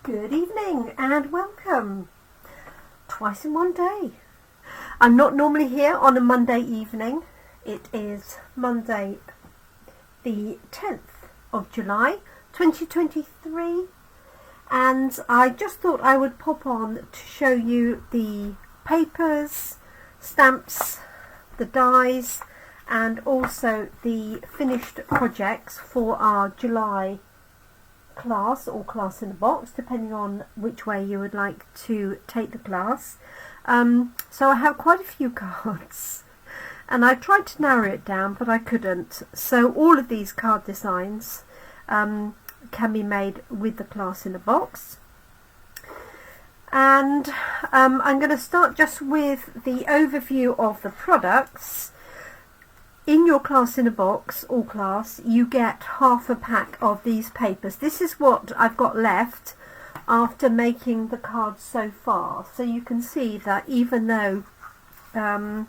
Good evening and welcome. Twice in one day. I'm not normally here on a Monday evening. It is Monday the 10th of July 2023 and I just thought I would pop on to show you the papers, stamps, the dies and also the finished projects for our July class or class in a box, depending on which way you would like to take the class. So I have quite a few cards and I tried to narrow it down but I couldn't, so all of these card designs can be made with the class in a box. And I'm going to start just with the overview of the products. In your class in a box or class, you get half a pack of these papers. This is what I've got left after making the cards so far. So you can see that even though there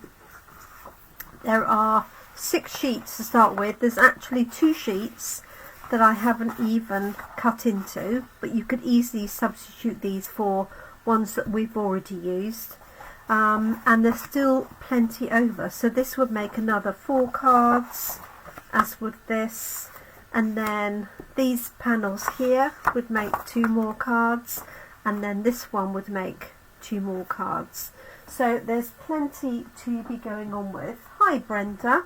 are 6 sheets to start with, there's actually 2 sheets that I haven't even cut into, but you could easily substitute these for ones that we've already used. And there's still plenty over, so this would make another 4 cards, as would this, and then these panels here would make 2 more cards, and then this one would make 2 more cards. So there's plenty to be going on with. Hi Brenda.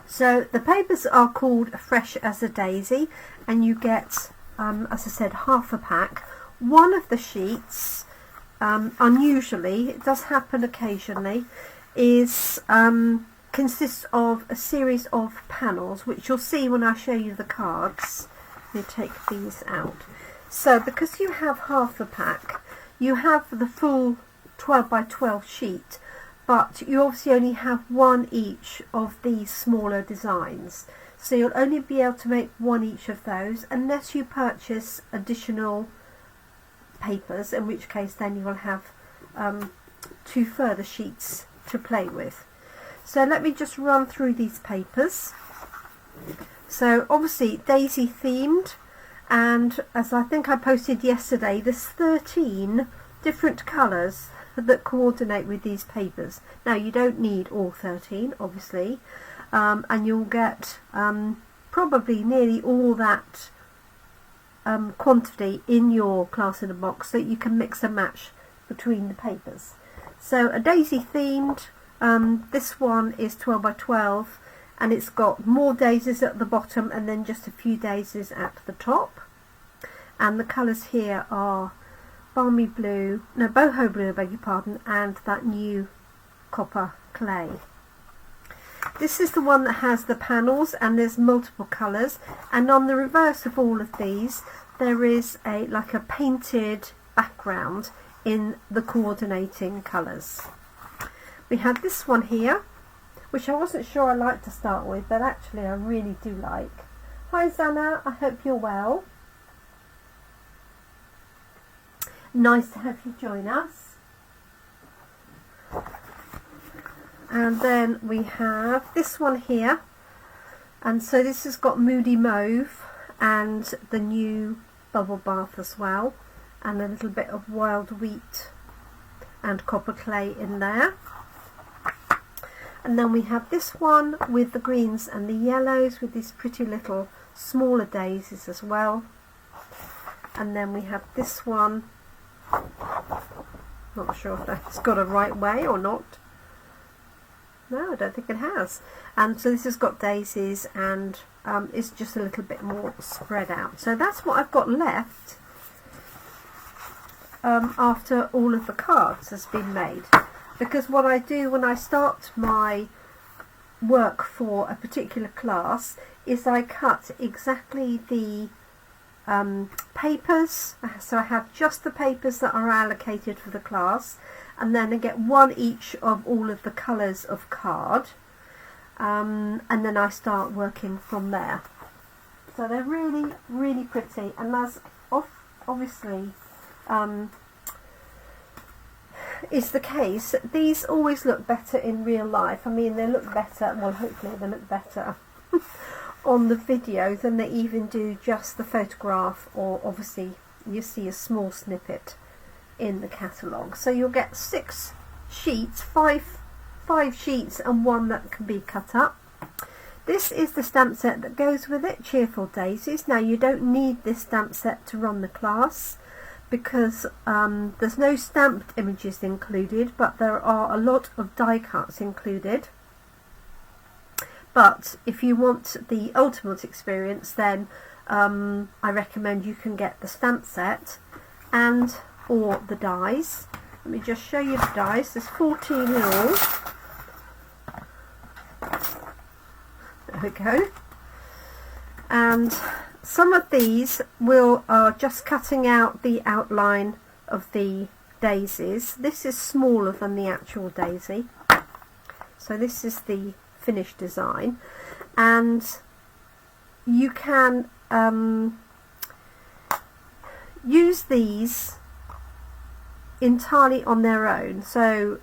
So the papers are called Fresh as a Daisy, and you get, as I said, half a pack. One of the sheets, unusually, it does happen occasionally, is consists of a series of panels, which you'll see when I show you the cards. Let me take these out. So because you have half a pack, you have the full 12 by 12 sheet, but you obviously only have one each of these smaller designs. So you'll only be able to make one each of those unless you purchase additional papers, in which case then you will have 2 further sheets to play with. So let me just run through these papers. So obviously Daisy themed, and as I think I posted yesterday, there's 13 different colours that coordinate with these papers. Now you don't need all 13 obviously, and you'll get probably nearly all that quantity in your class in a box, so you can mix and match between the papers. So a daisy themed, this one is 12 by 12 and it's got more daisies at the bottom and then just a few daisies at the top, and the colours here are balmy blue, no, boho blue, I beg your pardon, and that new copper clay. This is the one that has the panels and there's multiple colours, and on the reverse of all of these there is like a painted background in the coordinating colours. We have this one here, which I wasn't sure I liked to start with, but actually I really do like. Hi Zana, I hope you're well. Nice to have you join us. And then we have this one here, and so this has got Moody Mauve and the new bubble bath as well, and a little bit of wild wheat and copper clay in there. And then we have this one with the greens and the yellows with these pretty little smaller daisies as well. And then we have this one, not sure if that's got a right way or not. No, I don't think it has. And so this has got daisies and it's just a little bit more spread out. So that's what I've got left after all of the cards has been made. Because what I do when I start my work for a particular class is I cut exactly the papers. So I have just the papers that are allocated for the class, and then I get one each of all of the colours of card, and then I start working from there. So they're really, really pretty, and as obviously is the case, these always look better in real life. I mean, they look better, well hopefully they look better on the video than they even do just the photograph, or obviously you see a small snippet in the catalogue. So you'll get 6 sheets, five sheets and one that can be cut up. This is the stamp set that goes with it, Cheerful Daisies. Now you don't need this stamp set to run the class because there's no stamped images included, but there are a lot of die cuts included. But if you want the ultimate experience, then I recommend you can get the stamp set and or the dies. Let me just show you the dies. There's 14 in all. There we go. And some of these are just cutting out the outline of the daisies. This is smaller than the actual daisy. So this is the finished design, and you can use these entirely on their own. So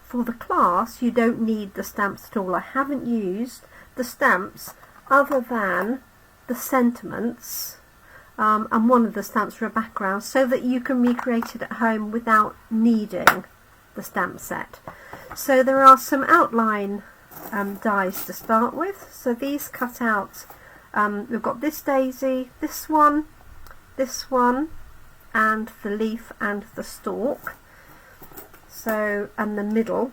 for the class you don't need the stamps at all. I haven't used the stamps other than the sentiments and one of the stamps for a background, so that you can recreate it at home without needing the stamp set. So there are some outline dies to start with. So these cut out, we've got this daisy, this one, and the leaf and the stalk, so, and the middle.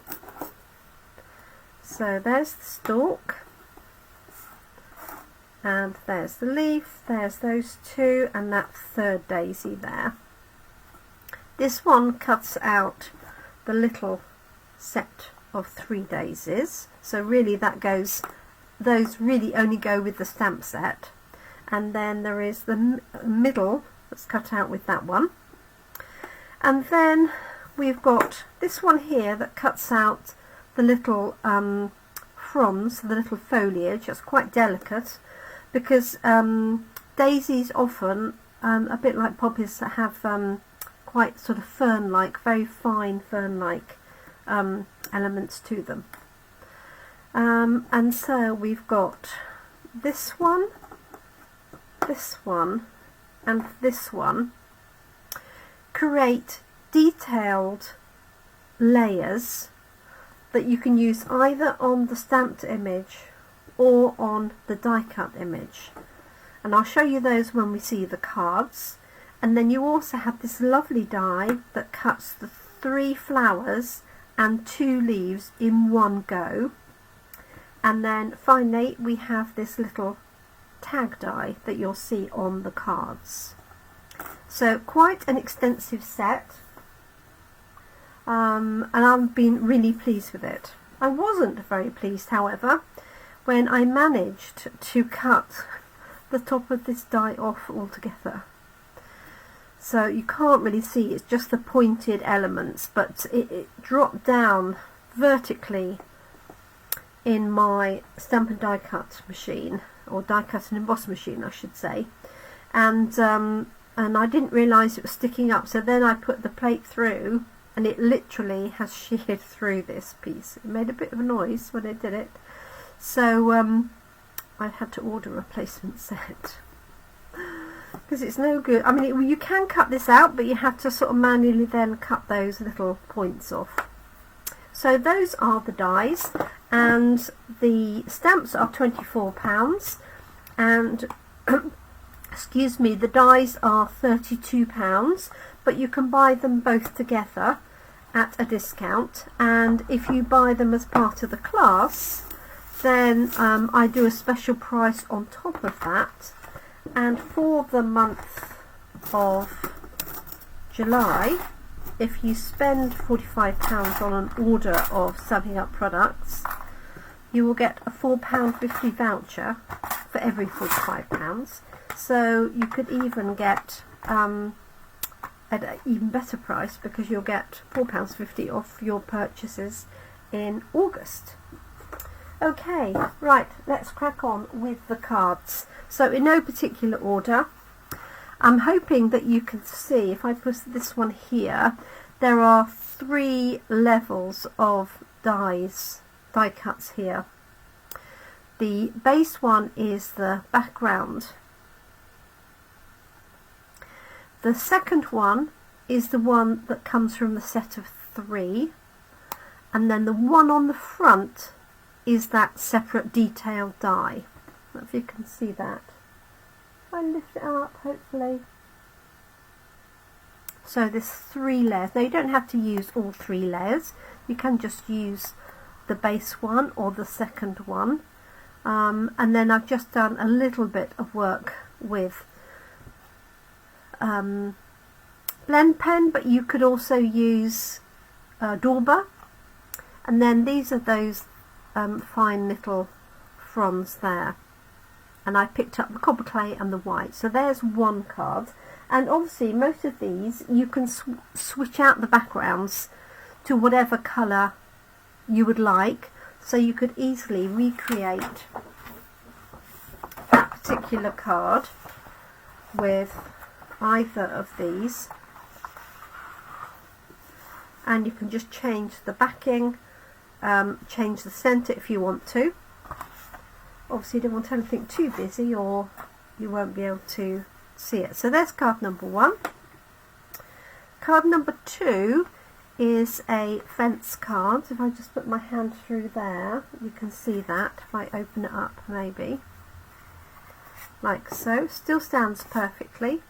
So there's the stalk, and there's the leaf, there's those two, and that third daisy there. This one cuts out the little set of 3 daisies, so really that goes, those really only go with the stamp set. And then there is the middle that's cut out with that one, and then we've got this one here that cuts out the little fronds, the little foliage. It's quite delicate because daisies often, a bit like poppies, that have quite sort of fern-like, very fine fern-like elements to them. And so we've got this one, and this one create detailed layers that you can use either on the stamped image or on the die cut image, and I'll show you those when we see the cards. And then you also have this lovely die that cuts the 3 flowers and 2 leaves in one go. And then finally we have this little tag die that you'll see on the cards. So quite an extensive set, and I've been really pleased with it. I wasn't very pleased, however, when I managed to cut the top of this die off altogether. So you can't really see, it's just the pointed elements, but it dropped down vertically in my stamp and die cut machine, or die cut and emboss machine I should say, and I didn't realise it was sticking up, so then I put the plate through and it literally has sheared through this piece. It made a bit of a noise when it did it, so I've had to order a replacement set because it's no good. I mean, you can cut this out, but you have to sort of manually then cut those little points off. So those are the dies, and the stamps are £24, and excuse me, the dies are £32, but you can buy them both together at a discount, and if you buy them as part of the class, then I do a special price on top of that. And for the month of July, if you spend £45 on an order of Stampin' Up products, you will get a £4.50 voucher for every £45. So you could even get at an even better price, because you'll get £4.50 off your purchases in August. Okay, right, let's crack on with the cards. So in no particular order, I'm hoping that you can see, if I put this one here, there are 3 levels of die cuts here. the base one is the background. The second one is the one that comes from the set of 3, and then the one on the front is that separate detailed die. I don't know if you can see that. If I lift it up, hopefully. So there's 3 layers. Now you don't have to use all 3 layers. You can just use the base one or the second one. And then I've just done a little bit of work with blend pen, but you could also use Dauber. And then these are those fine little fronds there. And I picked up the copper clay and the white. So there's one card. And obviously most of these you can switch out the backgrounds to whatever colour you would like. So you could easily recreate that particular card with either of these. And you can just change the backing, change the centre if you want to. Obviously you don't want anything too busy or you won't be able to see it. So there's card number 1. Card number 2 is a fence card. If I just put my hand through there, you can see that. If I open it up, maybe like so, still stands perfectly.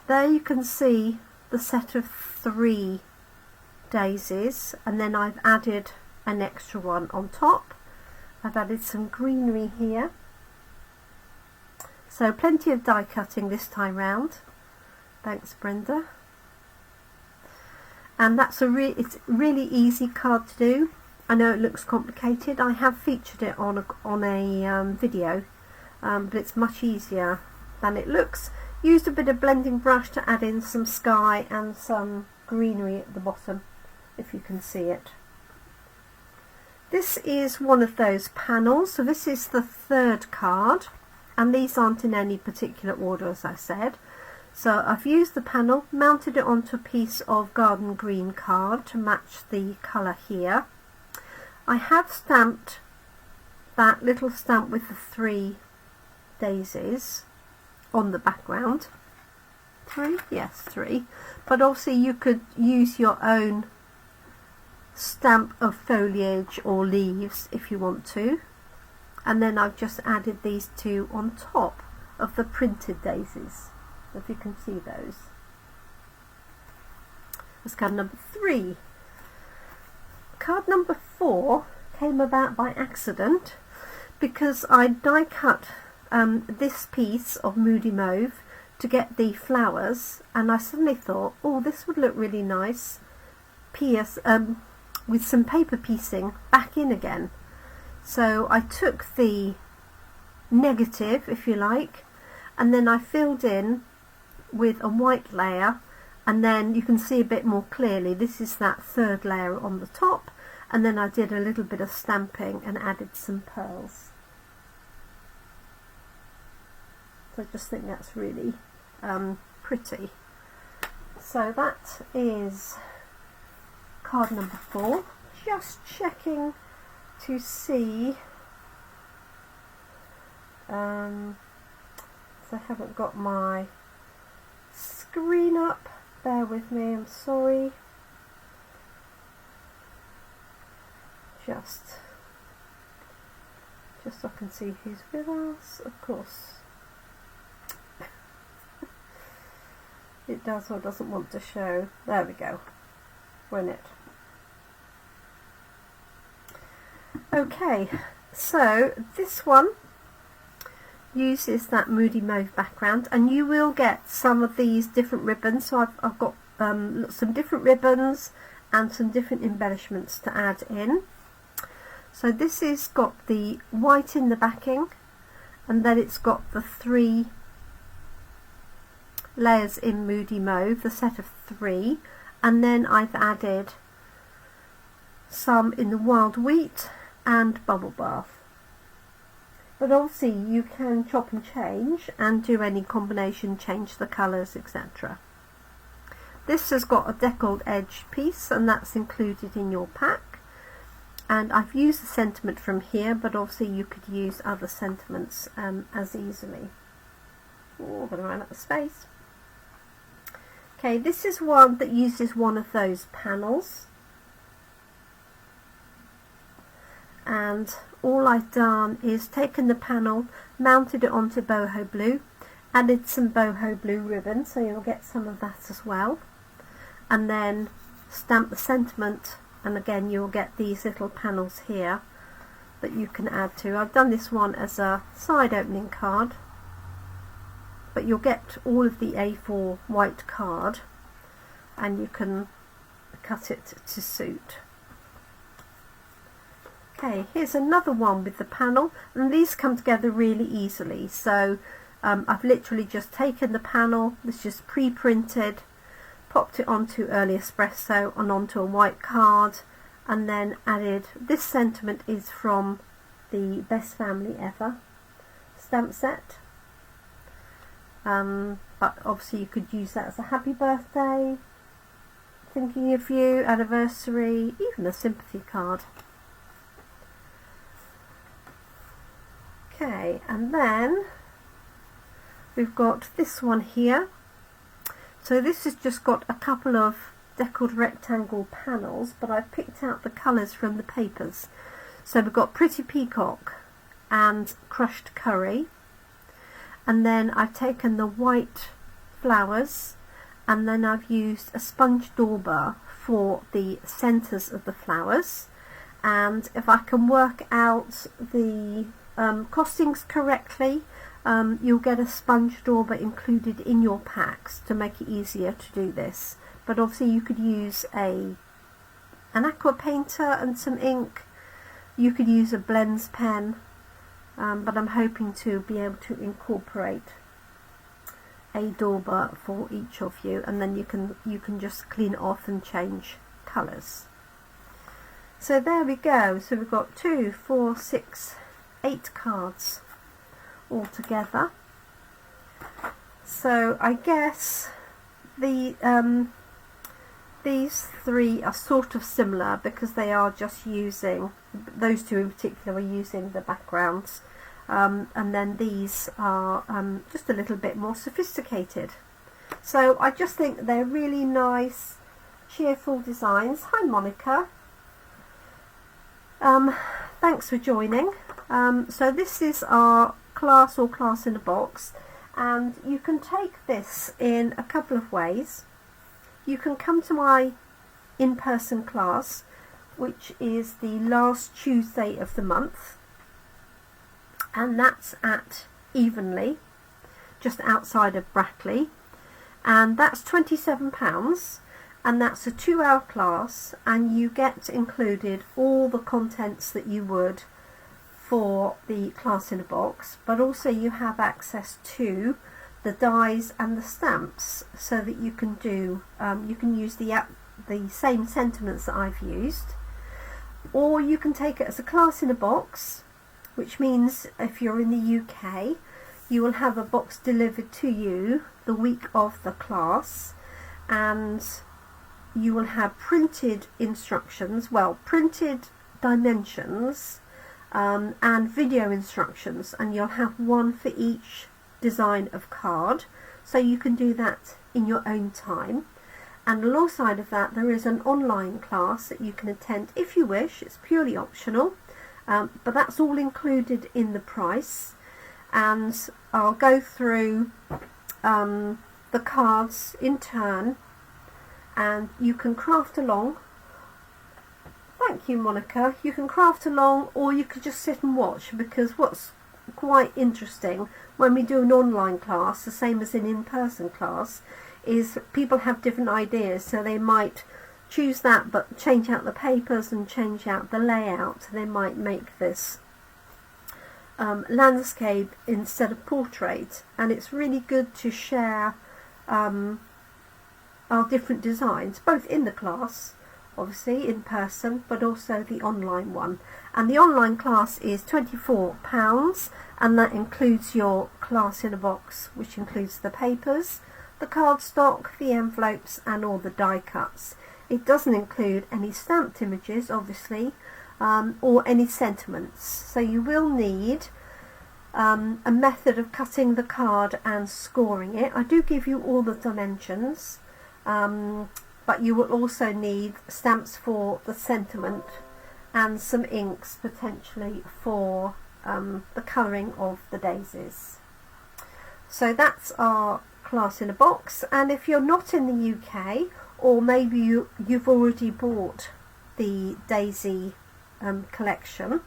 There you can see the set of 3 daisies, and then I've added an extra one on top. I've added some greenery here. So plenty of die cutting this time round. Thanks, Brenda. And that's it's really easy card to do. I know it looks complicated. I have featured it on a video, but it's much easier than it looks. Used a bit of blending brush to add in some sky and some greenery at the bottom, if you can see it. This is one of those panels. So this is the 3rd card, and these aren't in any particular order, as I said. So I've used the panel, mounted it onto a piece of garden green card to match the colour here. I have stamped that little stamp with the 3 daisies on the background. 3? Yes, 3. But obviously you could use your own stamp of foliage or leaves if you want to. And then I've just added these 2 on top of the printed daisies, if you can see those. That's card number 3. Card number 4 came about by accident because I die cut this piece of Moody Mauve to get the flowers, and I suddenly thought, oh, this would look really nice with some paper piecing back in again. So I took the negative, if you like, and then I filled in with a white layer, and then you can see a bit more clearly this is that 3rd layer on the top, and then I did a little bit of stamping and added some pearls. So I just think that's really pretty. So that is card number 4. Just checking to see so I haven't got my screen up, bear with me, I'm sorry. Just so I can see who's with us, of course. It does or doesn't want to show. There we go. We're in it. Okay, so this one uses that Moody Mauve background, and you will get some of these different ribbons. So I've got some different ribbons and some different embellishments to add in. So this has got the white in the backing, and then it's got the 3 layers in Moody Mauve, the set of 3, and then I've added some in the wild wheat and bubble bath. But obviously you can chop and change and do any combination, change the colours, etc. This has got a deckled edge piece, and that's included in your pack. and I've used the sentiment from here, but obviously you could use other sentiments as easily. Oh, I'm going to run out of space. Okay, this is one that uses one of those panels, and all I've done is taken the panel, mounted it onto boho blue, added some boho blue ribbon, so you'll get some of that as well, and then stamp the sentiment, and again you'll get these little panels here that you can add to. I've done this one as a side opening card, but you'll get all of the A4 white card and you can cut it to suit. Okay, here's another one with the panel, and these come together really easily. So I've literally just taken the panel, it's just pre-printed, popped it onto Early Espresso and onto a white card, and then added, this sentiment is from the Best Family Ever stamp set. But obviously you could use that as a happy birthday, thinking of you, anniversary, even a sympathy card. Okay, and then we've got this one here. So this has just got a couple of deckled rectangle panels, but I've picked out the colours from the papers. So we've got Pretty Peacock and Crushed Curry, and then I've taken the white flowers, and then I've used a sponge dauber for the centres of the flowers. And if I can work out the costings correctly, you'll get a sponge dauber included in your packs to make it easier to do this. But obviously you could use an aqua painter and some ink. You could use a blends pen, but I'm hoping to be able to incorporate a dauber for each of you, and then you can just clean it off and change colours. So there we go. So we've got 2, 4, 6, 8 cards all together. So I guess these three are sort of similar because they are just using, those two in particular are using the backgrounds, and then these are just a little bit more sophisticated. So I just think they're really nice, cheerful designs. Hi Monica, thanks for joining. So this is our class or class in a box, and you can take this in a couple of ways. You can come to my in-person class, which is the last Tuesday of the month, and that's at Evenley, just outside of Brackley, and that's £27, and that's a 2-hour class, and you get included all the contents that you would for the class in a box, but also you have access to the dies and the stamps, so that you can do you can use the same sentiments that I've used, or you can take it as a class in a box, which means if you're in the UK you will have a box delivered to you the week of the class, and you will have printed instructions, well, printed dimensions, and video instructions, and you'll have one for each design of card, so you can do that in your own time. And alongside of that there is an online class that you can attend if you wish. It's purely optional, but that's all included in the price, and I'll go through the cards in turn, and you can craft along. Thank you Monica. You can craft along, or you could just sit and watch, because what's quite interesting when we do an online class, the same as an in-person class, is people have different ideas, so they might choose that but change out the papers and change out the layout. They might make this landscape instead of portrait, and it's really good to share our different designs, both in the class, obviously in person, but also the online one. And the online class is £24, and that includes your class in a box, which includes the papers, the cardstock, the envelopes and all the die cuts. It doesn't include any stamped images, obviously, or any sentiments. So you will need a method of cutting the card and scoring it. I do give you all the dimensions, but you will also need stamps for the sentiment and some inks potentially for the colouring of the daisies. So that's our class in a box. And if you're not in the UK, or maybe you've already bought the daisy collection,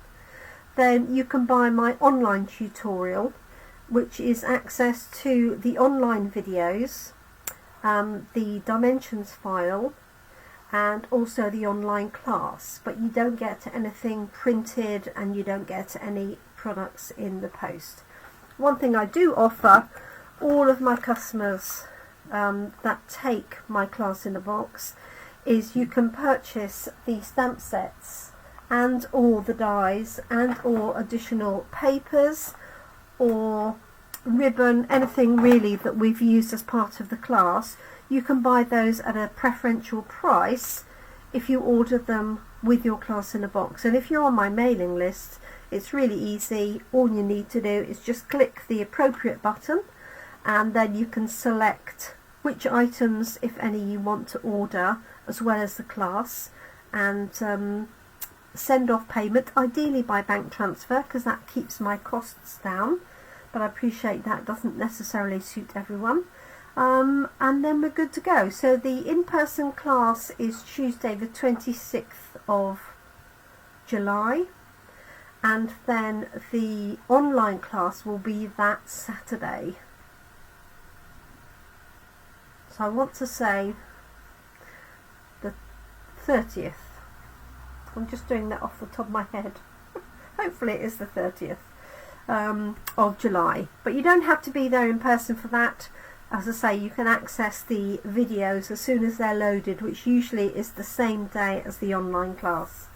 then you can buy my online tutorial, which is access to the online videos, the dimensions file, and also the online class, but you don't get anything printed and you don't get any products in the post. One thing I do offer all of my customers that take my class in a box is you can purchase the stamp sets and all the dies and or additional papers or ribbon, anything really that we've used as part of the class. You can buy those at a preferential price if you order them with your class in a box. And if you're on my mailing list, it's really easy. All you need to do is just click the appropriate button, and then you can select which items, if any, you want to order, as well as the class, and send off payment, ideally by bank transfer, because that keeps my costs down, but I appreciate that doesn't necessarily suit everyone. And then we're good to go. So the in-person class is Tuesday the 26th of July, and then the online class will be that Saturday. So I want to say the 30th. I'm just doing that off the top of my head. Hopefully it is the 30th of July. But you don't have to be there in person for that. As I say, you can access the videos as soon as they're loaded, which usually is the same day as the online class.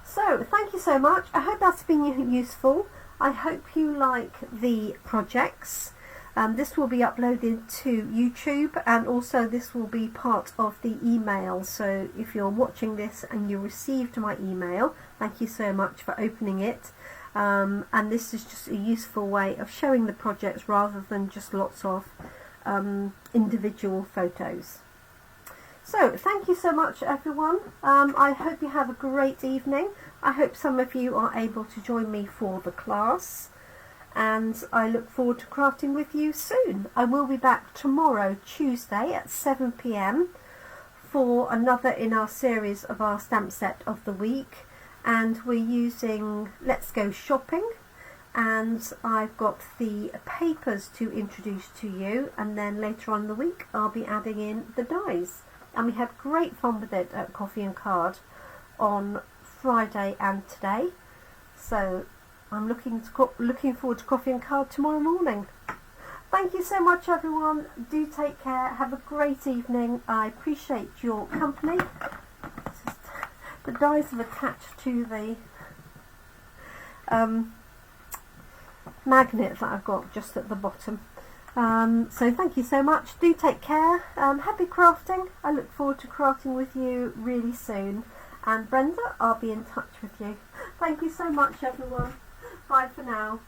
So thank you so much. I hope that's been useful. I hope you like the projects. This will be uploaded to YouTube, and also this will be part of the email. So if you're watching this and you received my email, thank you so much for opening it. And this is just a useful way of showing the projects rather than just lots of individual photos. So thank you so much, everyone. I hope you have a great evening. I hope some of you are able to join me for the class, and I look forward to crafting with you soon. I will be back tomorrow, Tuesday at 7 p.m. for another in our series of our stamp set of the week, and we're using Let's Go Shopping, and I've got the papers to introduce to you, and then later on in the week I'll be adding in the dies. And we had great fun with it at Coffee and Card on Friday and today, so I'm looking forward to Coffee and Card tomorrow morning. Thank you so much, everyone. Do take care. Have a great evening. I appreciate your company. The dies have attached to the magnet that I've got just at the bottom. So thank you so much. Do take care. Happy crafting. I look forward to crafting with you really soon. And Brenda, I'll be in touch with you. Thank you so much, everyone. Bye for now.